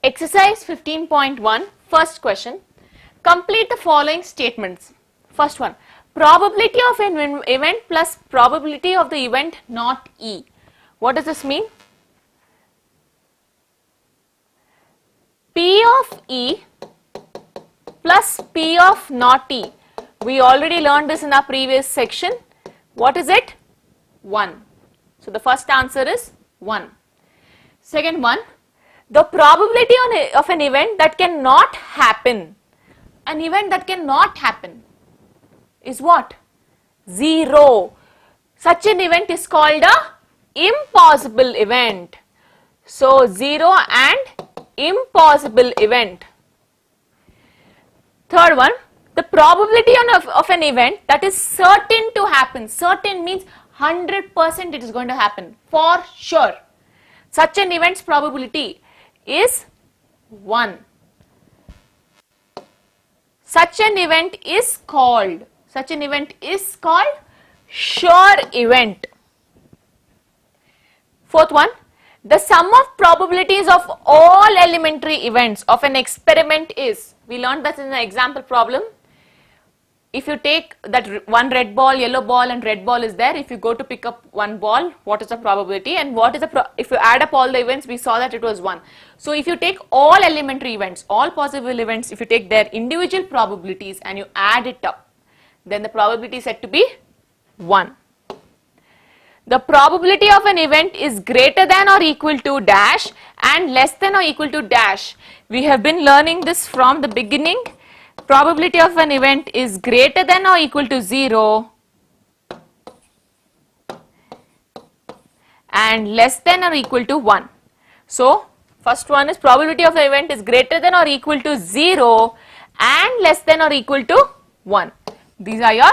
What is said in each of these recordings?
Exercise 15.1, first question. Complete the following statements. First one, probability of an event plus probability of the event not E. What does this mean? P of E plus P of not E. We already learned this in our previous section. What is it? 1. So the first answer is 1. Second one, the probability of an event that cannot happen. An event that cannot happen is what? 0. Such an event is called a impossible event. So 0 and impossible event. Third one, the probability of an event that is certain to happen. Certain means 100% it is going to happen for sure. Such an event's probability is 1. Such an event is called sure event. Fourth one, the sum of probabilities of all elementary events of an experiment is, we learned that in the example problem. If you take that one red ball, yellow ball and red ball is there, if you go to pick up one ball, what is the probability, and what is the if you add up all the events, we saw that it was 1. So if you take all elementary events, all possible events, if you take their individual probabilities and you add it up, then the probability is said to be 1. The probability of an event is greater than or equal to dash and less than or equal to dash. We have been learning this from the beginning. Probability of an event is greater than or equal to 0 and less than or equal to 1. So, first one is probability of the event is greater than or equal to 0 and less than or equal to 1. These are your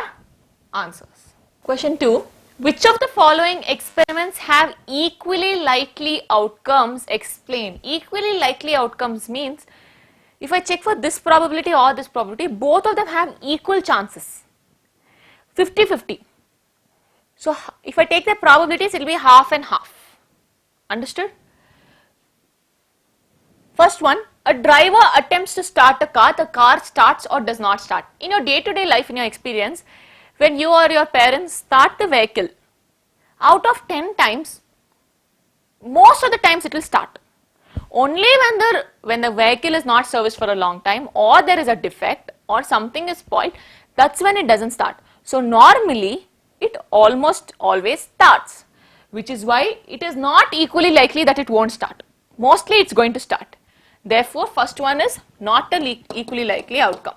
answers. Question 2. Which of the following experiments have equally likely outcomes? Explain. Equally likely outcomes means if I check for this probability or this probability, both of them have equal chances. 50-50. So if I take the probabilities, it will be half and half. Understood? First one, a driver attempts to start a car, the car starts or does not start. In your day-to-day life, in your experience, when you or your parents start the vehicle, out of 10 times, most of the times it will start. Only when the vehicle is not serviced for a long time or there is a defect or something is spoiled, that's when it doesn't start. So normally it almost always starts, which is why it is not equally likely that it won't start. Mostly it's going to start. Therefore, first one is not an equally likely outcome.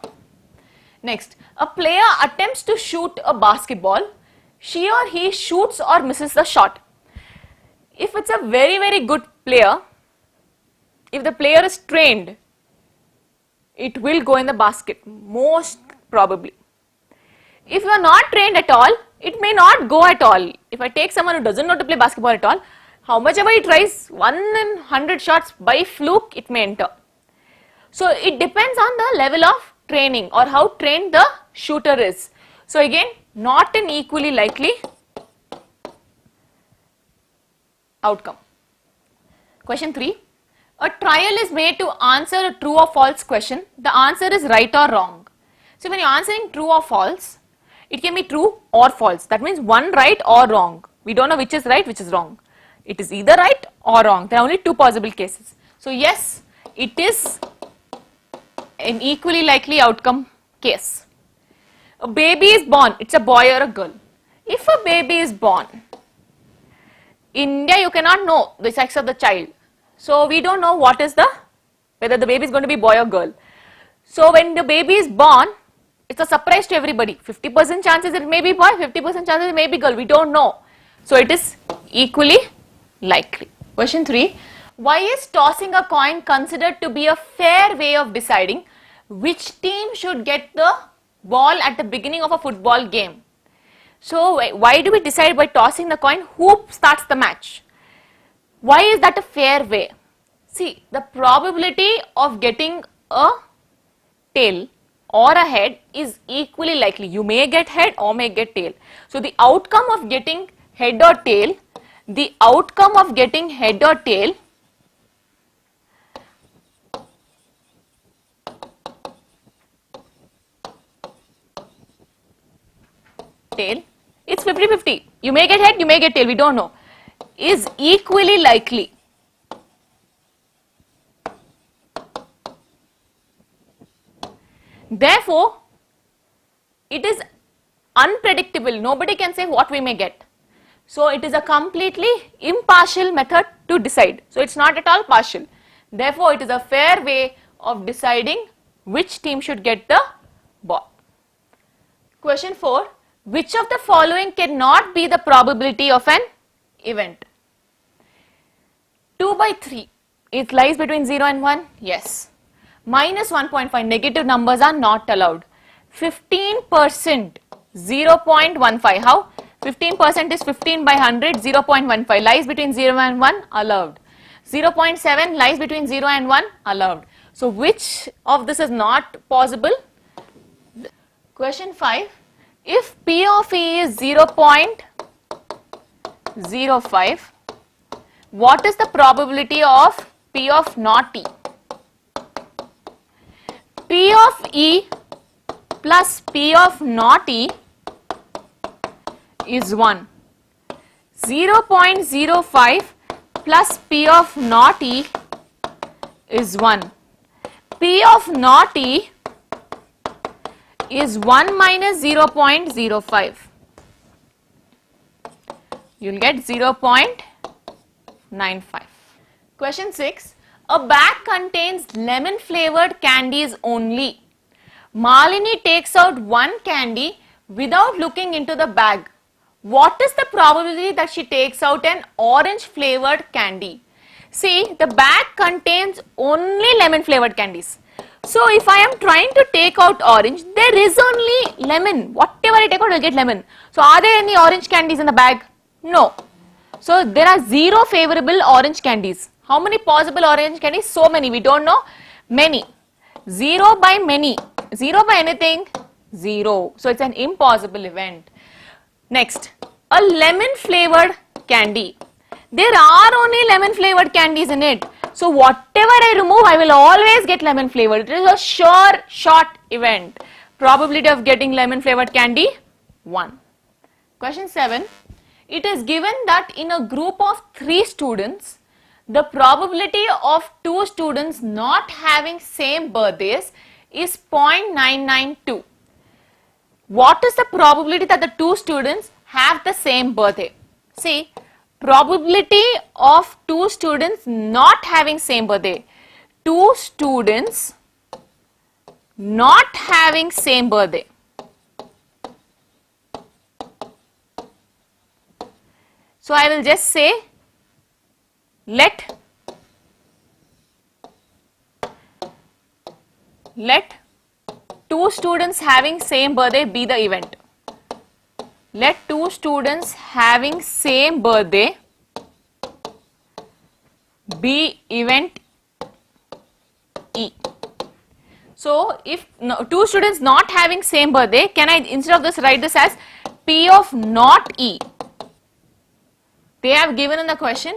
Next, a player attempts to shoot a basketball. She or he shoots or misses the shot. If it's a very good player, if the player is trained, it will go in the basket, most probably. If you are not trained at all, it may not go at all. If I take someone who doesn't know to play basketball at all, how much ever he tries, 1 in 100 shots by fluke, it may enter. So it depends on the level of training or how trained the shooter is. So again, not an equally likely outcome. Question 3. A trial is made to answer a true or false question. The answer is right or wrong. So when you are answering true or false, it can be true or false. That means one right or wrong. We don't know which is right, which is wrong. It is either right or wrong. There are only two possible cases. So yes, it is an equally likely outcome case. A baby is born. It's a boy or a girl. If a baby is born, in India you cannot know the sex of the child. So we don't know whether the baby is going to be boy or girl. So when the baby is born, it's a surprise to everybody. 50% chances it may be boy, 50% chances it may be girl. We don't know. So it is equally likely. Question 3. Why is tossing a coin considered to be a fair way of deciding which team should get the ball at the beginning of a football game? So why do we decide by tossing the coin who starts the match? Why is that a fair way? See, the probability of getting a tail or a head is equally likely. You may get head or may get tail. So the outcome of getting head or tail, tail, it's 50-50. You may get head, you may get tail, we don't know, is equally likely. Therefore, it is unpredictable. Nobody can say what we may get. So, it is a completely impartial method to decide. So, it is not at all partial. Therefore, it is a fair way of deciding which team should get the ball. Question 4. Which of the following cannot be the probability of an event? 2 by 3. It lies between 0 and 1? Yes. Minus 1.5. Negative numbers are not allowed. 15%. 0.15. How? 15% is 15 by 100. 0.15 lies between 0 and 1? Allowed. 0.7 lies between 0 and 1? Allowed. So, which of this is not possible? Question 5. If P of E is 0.05, what is the probability of P of not E? P of E plus P of not E is 1. 0.05 plus P of not E is 1. P of not E is 1 minus 0.05. You will get 0.95. Question 6. A bag contains lemon flavored candies only. Malini takes out one candy without looking into the bag. What is the probability that she takes out an orange flavored candy? See, the bag contains only lemon flavored candies. So, if I am trying to take out orange, there is only lemon. Whatever I take out, I will get lemon. So, are there any orange candies in the bag? No. So, there are 0 favorable orange candies. How many possible orange candies? So many. We don't know. Many. 0 by many. 0 by anything? 0. So, it's an impossible event. Next, a lemon flavored candy. There are only lemon flavored candies in it. So, whatever I remove, I will always get lemon flavored. It is a sure shot event. Probability of getting lemon flavored candy? 1. Question 7. It is given that in a group of 3 students, the probability of 2 students not having same birthdays is 0.992. What is the probability that the 2 students have the same birthday? See, probability of 2 students not having same birthday. 2 students not having same birthday. So, I will just say let 2 students having same birthday be the event. Let 2 students having same birthday be event E. So, if 2 students not having same birthday, can I instead of this write this as P of not E? They have given in the question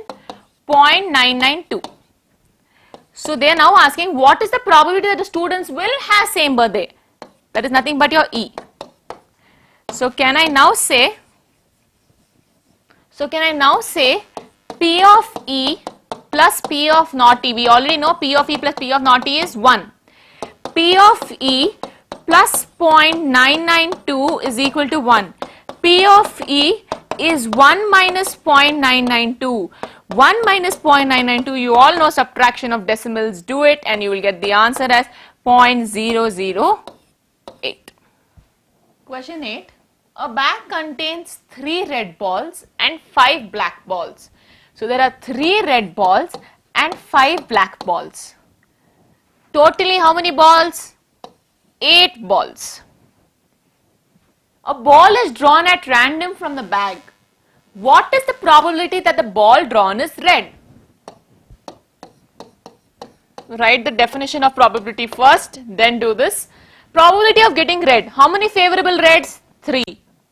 0.992. So, they are now asking what is the probability that the students will have same birthday? That is nothing but your E. So, can I now say P of E plus P of not E? We already know P of E plus P of not E is 1. P of E plus 0.992 is equal to 1. P of E is 1 minus 0.992. 1 minus 0.992, you all know subtraction of decimals, do it and you will get the answer as 0.008. Question 8. A bag contains 3 red balls and 5 black balls. So, there are 3 red balls and 5 black balls. Totally how many balls? 8 balls. A ball is drawn at random from the bag. What is the probability that the ball drawn is red? Write the definition of probability first, then do this. Probability of getting red. How many favorable reds? 3.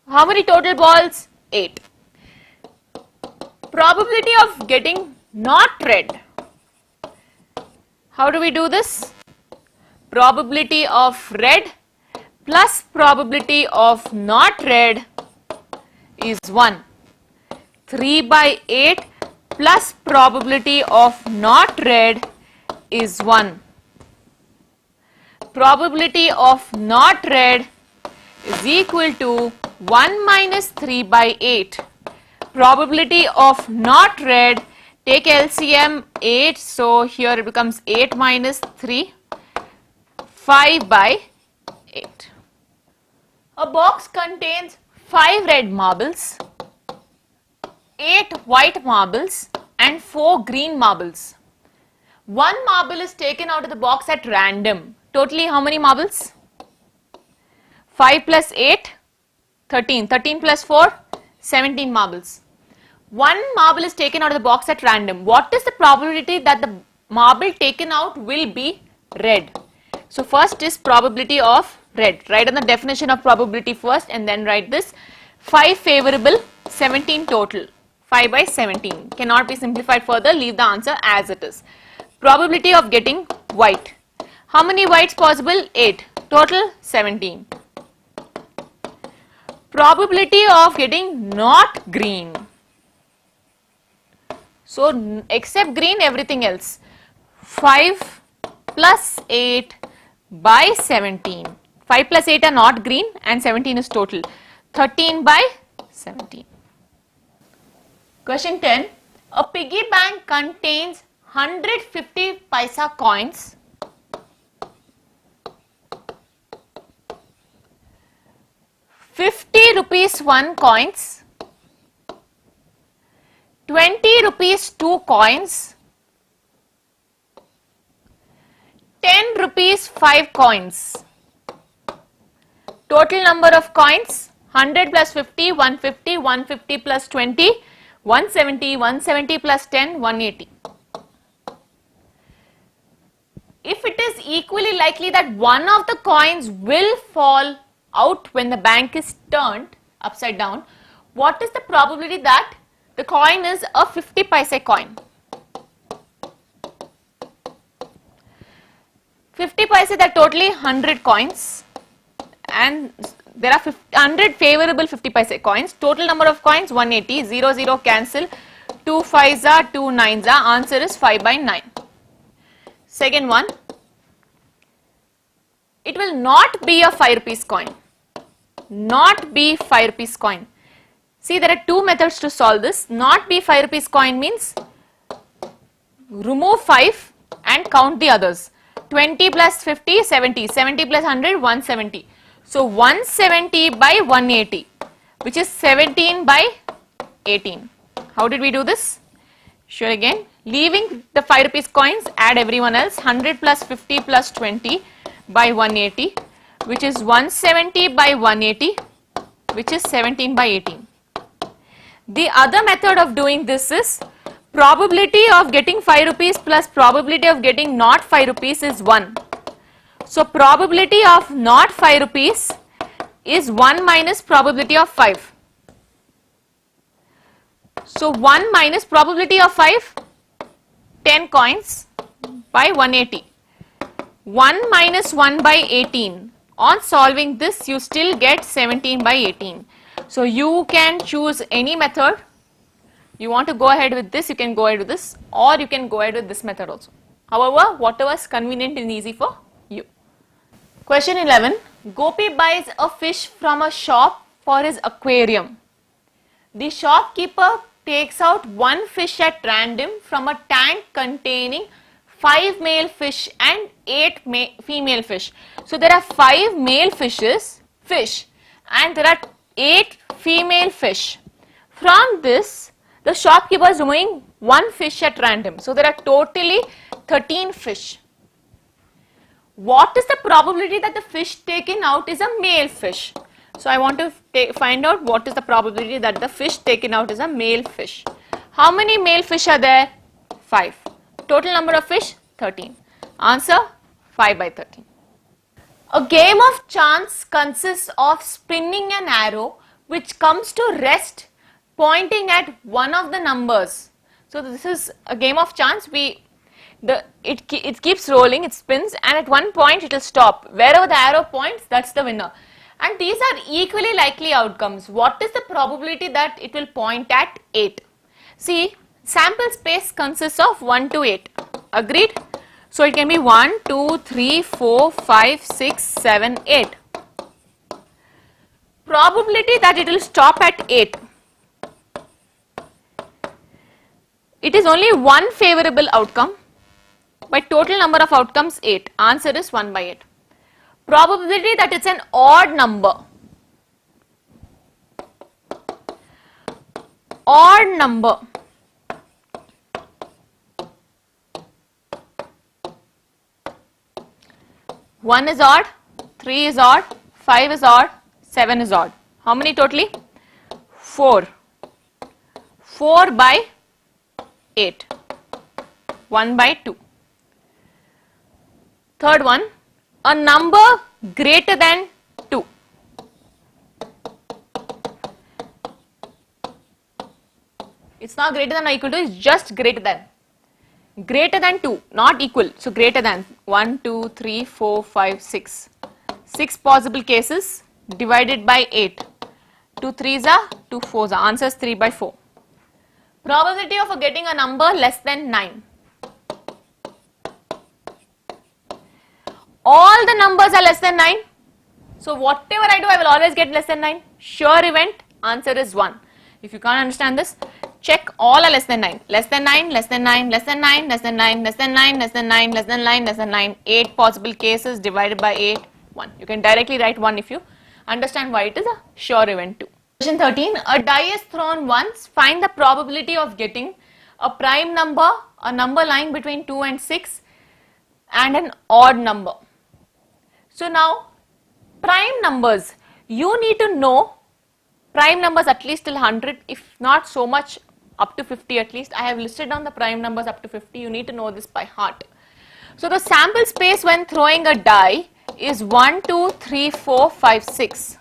How many total balls? 8. Probability of getting not red. How do we do this? Probability of red plus probability of not red is 1. 3 by 8 plus probability of not red is 1. Probability of not red is equal to 1 minus 3 by 8. Probability of not red, take LCM 8, so here it becomes 8 minus 3, 5 by 8. A box contains 5 red marbles, 8 white marbles and 4 green marbles. One marble is taken out of the box at random. Totally how many marbles? 5 plus 8, 13. 13 plus 4, 17 marbles. One marble is taken out of the box at random. What is the probability that the marble taken out will be red? So first is probability of red. Write on the definition of probability first and then write this. 5 favorable, 17 total. 5 by 17. Cannot be simplified further. Leave the answer as it is. Probability of getting white. How many whites possible? 8. Total 17. Probability of getting not green. So except green, everything else. 5 plus 8 by 17. 5 plus 8 are not green and 17 is total. 13 by 17. Question 10. A piggy bank contains 150 paisa coins, 50 rupees 1 coins, 20 rupees 2 coins, 10 rupees 5 coins. Total number of coins 100 plus 50, 150, 150 plus 20, 170, 170 plus 10, 180. If it is equally likely that one of the coins will fall out when the bank is turned upside down, what is the probability that the coin is a 50 paise coin? 50 paise, there are totally 100 coins and there are 100 favorable 50 paise coins. Total number of coins 180, 0, 0 cancel, 2 5s are 2 9s are, answer is 5 by 9. Second one, it will not be a 5 rupees coin. Not be 5 rupees coin. See, there are two methods to solve this. Not be 5 rupees coin means remove 5 and count the others. 20 plus 50, 70. 70 plus 100, 170. So 170 by 180, which is 17 by 18. How did we do this? Sure, again, leaving the 5 rupees coins, add everyone else. 100 plus 50 plus 20 by 180, which is 170 by 180, which is 17 by 18. The other method of doing this is probability of getting 5 rupees plus probability of getting not 5 rupees is 1. So probability of not 5 rupees is 1 minus probability of 5. So 1 minus probability of 5, 10 coins by 180. 1 minus 1 by 18. On solving this, you still get 17 by 18. So you can choose any method. You want to go ahead with this, you can go ahead with this, or you can go ahead with this method also. However, whatever is convenient and easy for you. Question 11. Gopi buys a fish from a shop for his aquarium. The shopkeeper takes out one fish at random from a tank containing 5 male fish and 8 female fish. So there are 5 male fish and there are 8 female fish. From this, the shopkeeper is removing one fish at random. So there are totally 13 fish. What is the probability that the fish taken out is a male fish? So I want to find out what is the probability that the fish taken out is a male fish. How many male fish are there? 5. Total number of fish? 13. Answer 5 by 13. A game of chance consists of spinning an arrow which comes to rest pointing at one of the numbers. So this is a game of chance. It keeps rolling, it spins, and at one point it will stop. Wherever the arrow points, that's the winner. and these are equally likely outcomes. What is the probability that it will point at 8? See, sample space consists of 1 to 8. Agreed? So it can be 1, 2, 3, 4, 5, 6, 7, 8. Probability that it will stop at 8. It is only one favorable outcome, but total number of outcomes 8. Answer is 1 by 8. Probability that it's an odd number. Odd number. One is odd, 3 is odd, 5 is odd, 7 is odd. How many totally? 4. 4 by 8. 1 by 2. Third one, a number greater than 2. It's not greater than or equal to, it's just greater than. Greater than 2, not equal. So greater than 1, 2, 3, 4, 5, 6. 6 possible cases divided by 8. 2 3s are 2 4s are. Answer is 3 by 4. Probability of getting a number less than 9. All the numbers are less than 9. So whatever I do, I will always get less than 9. Sure event, answer is 1. If you can't understand this, check all are less than 9. Less than 9, less than 9, less than 9, less than 9, less than 9, less than 9, less than 9, less than 9. 8 possible cases divided by 8, 1. You can directly write 1 if you understand why it is a sure event too. Question 13. A die is thrown once. Find the probability of getting a prime number, a number lying between 2 and 6, and an odd number. So now, prime numbers, you need to know prime numbers at least till 100, if not so much up to 50 at least. I have listed down the prime numbers up to 50. You need to know this by heart. So the sample space when throwing a die is 1, 2, 3, 4, 5, 6.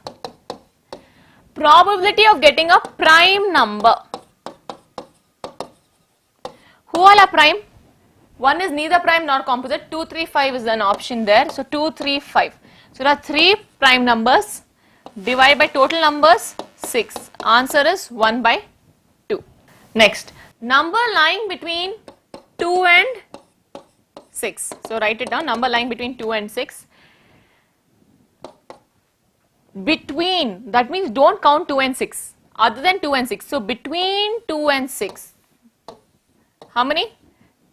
Probability of getting a prime number. Who all are prime? 1 is neither prime nor composite. 2, 3, 5 is an option there. So 2, 3, 5. So there are 3 prime numbers. Divide by total numbers 6. Answer is 1 by 2. Next, number lying between 2 and 6. So write it down. Number lying between 2 and 6. Between, that means don't count 2 and 6. Other than 2 and 6. So between 2 and 6. How many?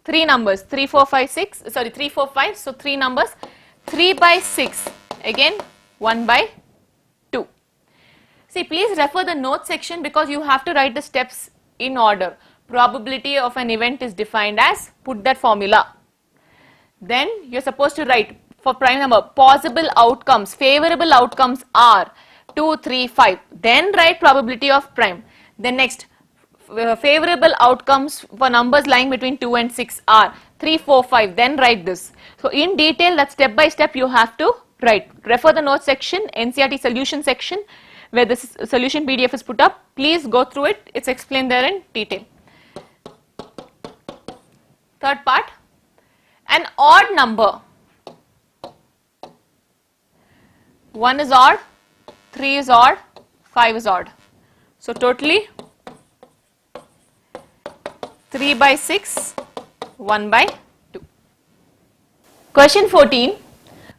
3 numbers. 3, 4, 5, 6. Sorry, 3, 4, 5. So 3 numbers. 3 by 6. Again 1 by 2. See, please refer the notes section because you have to write the steps in order. Probability of an event is defined as, put that formula. Then you are supposed to write for prime number, possible outcomes, favorable outcomes are 2, 3, 5. Then write probability of prime. Then next, favorable outcomes for numbers lying between 2 and 6 are 3, 4, 5. Then write this. So in detail, that step by step you have to write. Refer the notes section, NCERT solution section, where this solution PDF is put up. Please go through it. It's explained there in detail. Third part, an odd number. 1 is odd, 3 is odd, 5 is odd. So totally 3 by 6, 1 by 2. Question 14.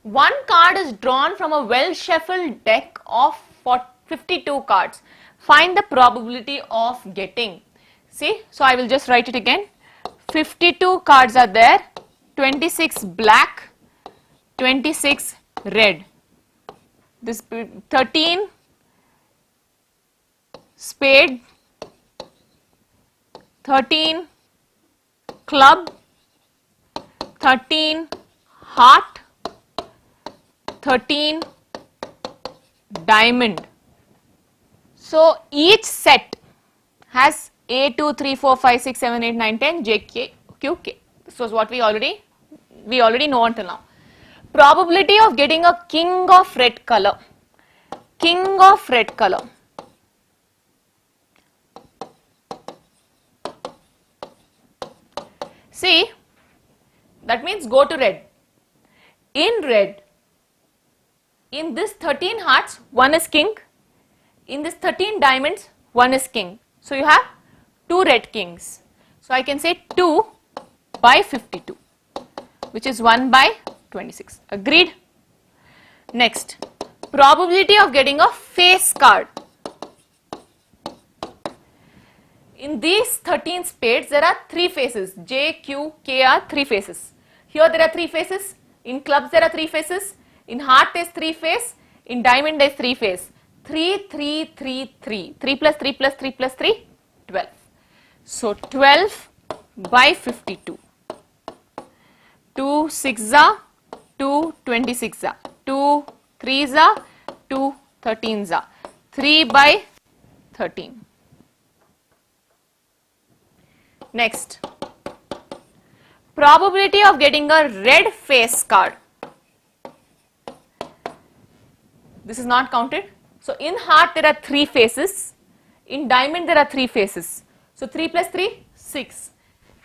One card is drawn from a well shuffled deck of 52 cards. Find the probability of getting. See, so I will just write it again. 52 cards are there. 26 black, 26 red. This 13 spade, 13 club, 13 heart, 13 diamond. So each set has A 2, 3, 4, 5, 6, 7, 8, 9, 10, J, K, Q, K. This was what we already know until now. Probability of getting a king of red color. King of red color. See, that means go to red. In red, In this 13 hearts, 1 is king. In this 13 diamonds, 1 is king. So you have 2 red kings. So I can say 2 by 52, which is 1 by 26. Agreed? Next, probability of getting a face card. In these 13 spades, there are 3 faces. J, Q, K are 3 faces. Here there are 3 faces. In clubs there are 3 faces. In heart there is 3 face. In diamond there is 3 face. 3, 3, 3, 3. 3 plus 3 plus 3 plus 3, 12. So 12 by 52. 2 6 are, 2 26 are, 2 3s are, 2 13s are. 3 by 13. Next, probability of getting a red face card. This is not counted. So in heart there are 3 faces. In diamond there are 3 faces. So 3 plus 3, 6.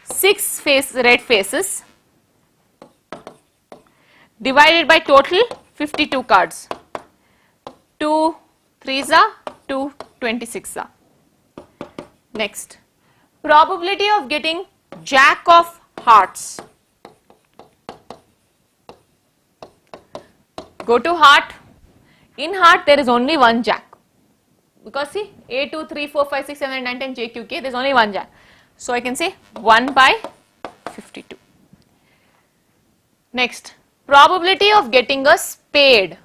6 red faces divided by total 52 cards. 2 3s are, 2 26 are. Next, probability of getting jack of hearts. Go to heart. In heart there is only one jack. Because see, A 2 3 4 5 6 7 8 9 10 J Q K, there is only one jack. So I can say 1 by 52. Next, probability of getting a spade.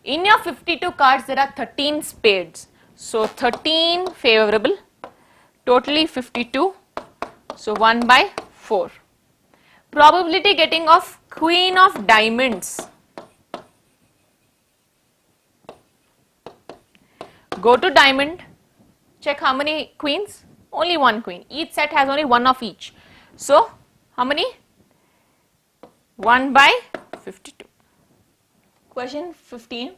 In your 52 cards, there are 13 spades. So 13 favorable, totally 52. So 1 by 4. Probability getting of queen of diamonds. Go to diamond, check how many queens? Only one queen. Each set has only one of each. So how many? 1 by 52. Question 15.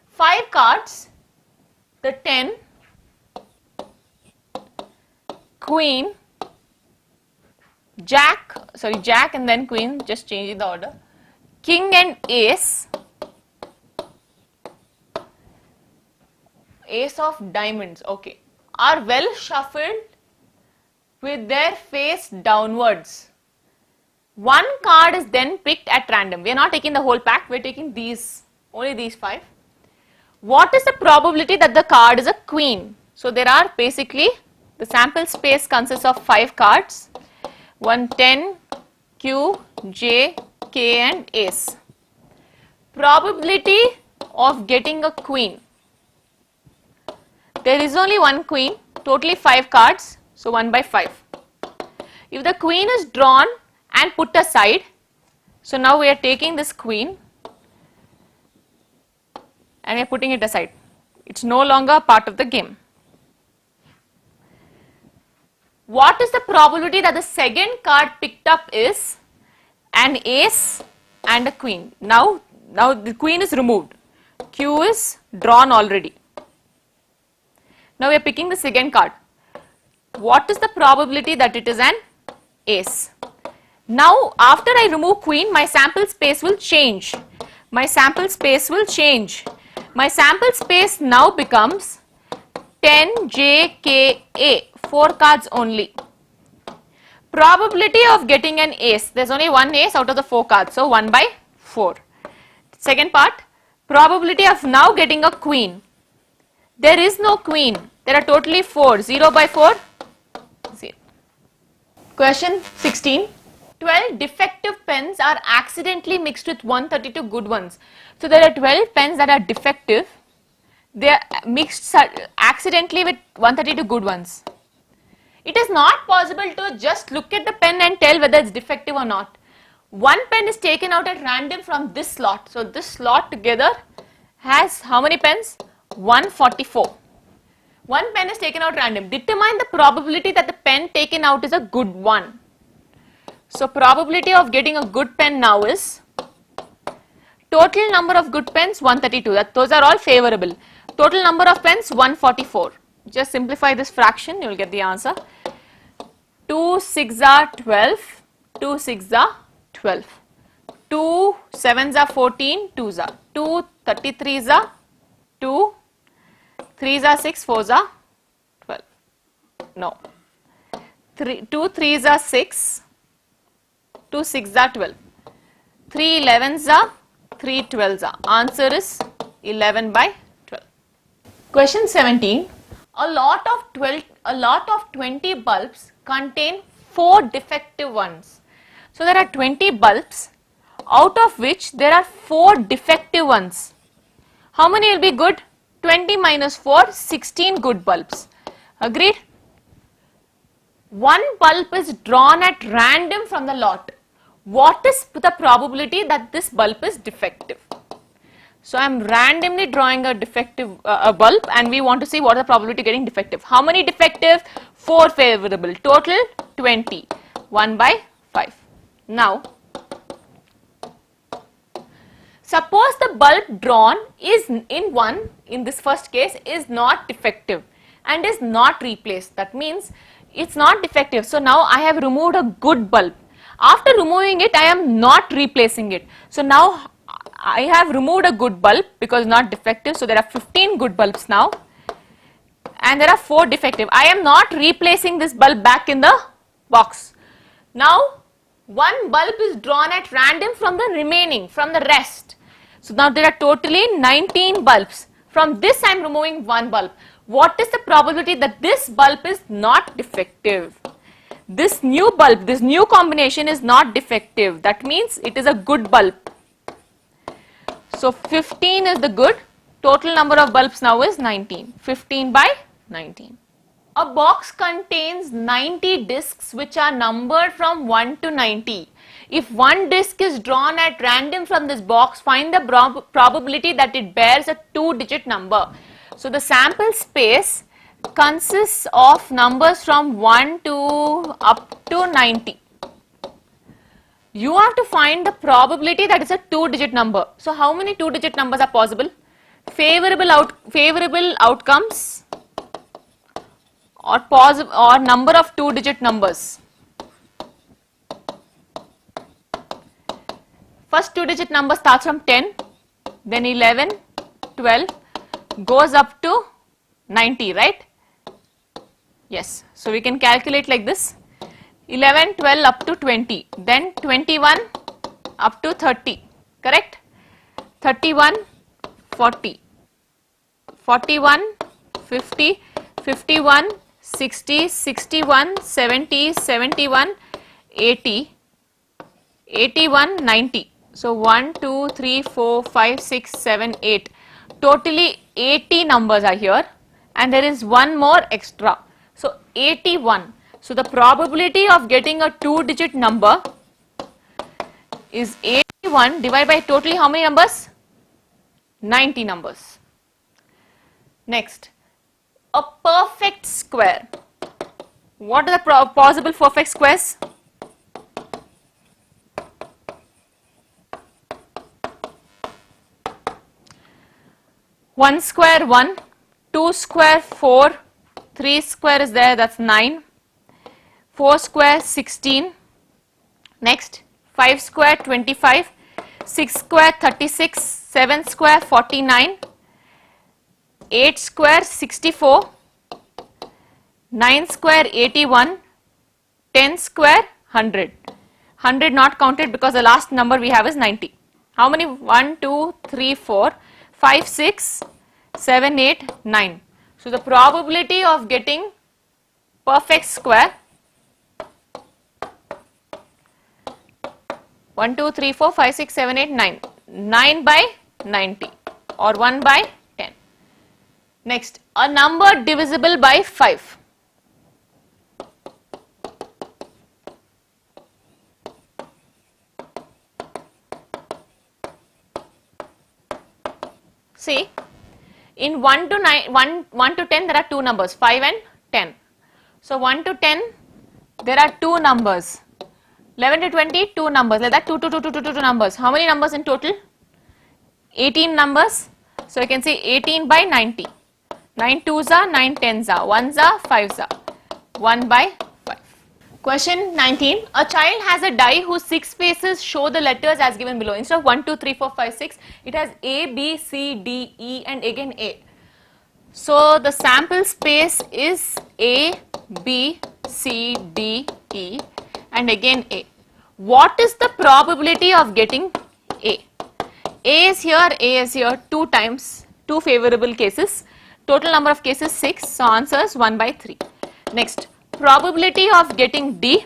5 cards, the 10, queen, jack and then queen, just changing the order, king and ace, ace of diamonds, okay, are well shuffled with their face downwards. One card is then picked at random. We are not taking the whole pack, we are taking these, only these 5. What is the probability that the card is a queen? So there are basically, the sample space consists of 5 cards, 1 10, Q, J, K and ace. Probability of getting a queen. There is only one queen, totally 5 cards, so 1 by 5. If the queen is drawn and put aside, so now we are taking this queen and we are putting it aside. It's no longer a part of the game. What is the probability that the second card picked up is an ace and a queen? Now the queen is removed. Q is drawn already. Now we are picking the second card. What is the probability that it is an ace? Now after I remove queen, my sample space will change. My sample space will change. My sample space now becomes 10 J K A, 4 cards only. Probability of getting an ace, there is only one ace out of the 4 cards, so 1 by 4. Second part, probability of now getting a queen. There is no queen, there are totally 4, 0 by 4, 0. Question 16. 12 defective pens are accidentally mixed with 132 good ones. So there are 12 pens that are defective. They are mixed accidentally with 132 good ones. It is not possible to just look at the pen and tell whether it's defective or not. One pen is taken out at random from this slot. So this slot together has how many pens? 144. One pen is taken out random. Determine the probability that the pen taken out is a good one. So probability of getting a good pen now is total number of good pens 132. Those are all favorable. Total number of pens 144. Just simplify this fraction, you will get the answer. 2 6 are 12, 2 6s are 12, 2 7s are 14, 2s are 2 33s are 2, 3s are 6, 4s are 12. No, 2 3s are 6, 2 6s are 12, 3 11s are 3 12s are. Answer is 11 by 12. Question 17. A lot of 20 bulbs contain 4 defective ones. So there are 20 bulbs, out of which there are 4 defective ones. How many will be good? 20 minus 4, 16 good bulbs. Agreed? One bulb is drawn at random from the lot. What is the probability that this bulb is defective? So I am randomly drawing a defective bulb, and we want to see what is the probability of getting defective. How many defective? 4 favorable. Total 20. 1 by 5. Now, suppose the bulb drawn is in this first case is not defective and is not replaced. That means it's not defective. So now I have removed a good bulb. After removing it, I am not replacing it. So now I have removed a good bulb because not defective. So there are 15 good bulbs now, and there are 4 defective. I am not replacing this bulb back in the box. Now one bulb is drawn at random from the rest. So now there are totally 19 bulbs. From this I am removing one bulb. What is the probability that this bulb is not defective? This new bulb, this new combination is not defective. That means it is a good bulb. So 15 is the good. Total number of bulbs now is 19. 15 by 19. A box contains 90 discs which are numbered from 1 to 90. If one disc is drawn at random from this box, find the probability that it bears a 2-digit number. So the sample space consists of numbers from 1 to up to 90. You have to find the probability that is a 2-digit number. So how many 2-digit numbers are possible? Favorable outcomes or number of 2-digit numbers. First 2-digit number starts from 10, then 11, 12, goes up to 90, right? Yes. So we can calculate like this: 11, 12 up to 20, then 21 up to 30, correct? 31, 40, 41, 50, 51, 60, 61, 70, 71, 80, 81, 90. So 1, 2, 3, 4, 5, 6, 7, 8. Totally 80 numbers are here, and there is one more extra. So 81. So the probability of getting a 2-digit number is 81 divided by totally how many numbers? 90 numbers. Next, a perfect square. What are the possible perfect squares? One square 1, 2 square 4, 3 square is there, that's 9, 4 square 16, next 5 square 25, 6 square 36, 7 square 49, 8 square 64, 9 square 81, 10 square 100. 100 not counted because the last number we have is 90. How many? 1, 2, 3, 4, 5, 6, 7, 8, 9. So the probability of getting perfect square 1, 2, 3, 4, 5, 6, 7, 8, 9. 9 by 90 or 1 by 10. Next, a number divisible by 5. See, in 1 to 10 there are two numbers, 5 and 10. So 1 to 10 there are two numbers. 11 to 20 two numbers, like that 2 numbers. How many numbers in total? 18 numbers. So you can say 18 by 90. 9 2s are 9 10s are 1s are 5s are 1 by 5. Question 19. A child has a die whose 6 faces show the letters as given below. Instead of 1, 2, 3, 4, 5, 6, it has A, B, C, D, E and again A. So the sample space is A, B, C, D, E and again A. What is the probability of getting A? A is here 2 times, 2 favorable cases. Total number of cases 6, so answer is 1 by 3. Next, probability of getting D,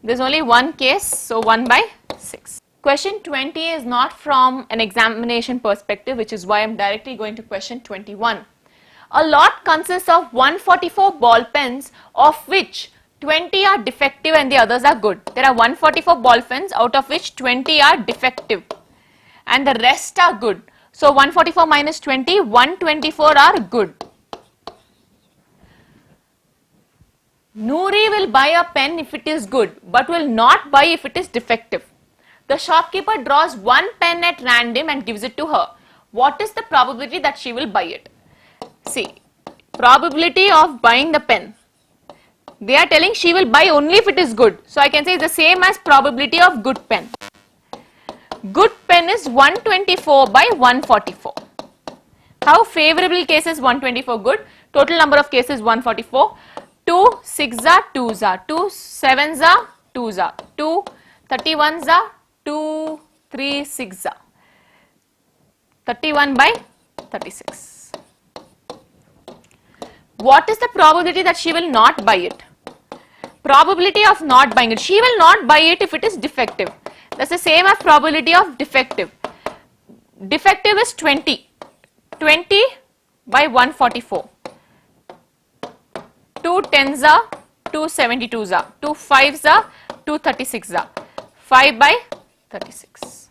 there is only one case, so 1 by 6. Question 20 is not from an examination perspective, which is why I am directly going to question 21. A lot consists of 144 ball pens, of which 20 are defective and the others are good. There are 144 ball pens, out of which 20 are defective and the rest are good. So 144 minus 20, 124 are good. Noori will buy a pen if it is good, but will not buy if it is defective. The shopkeeper draws one pen at random and gives it to her. What is the probability that she will buy it? See, probability of buying the pen. They are telling she will buy only if it is good. So I can say it's the same as probability of good pen. Good pen is 124 by 144. How favorable case is 124 good? Total number of cases 144. 2 6 are 2s are 2 7s are 2s are 2 31s are 2 3 6 are 31 by 36. What is the probability that she will not buy it? Probability of not buying it. She will not buy it if it is defective. That's the same as probability of defective. Defective is 20. 20 by 144. 2 10s are 2 72s are 2 5s are 2 36s are 5 by 36.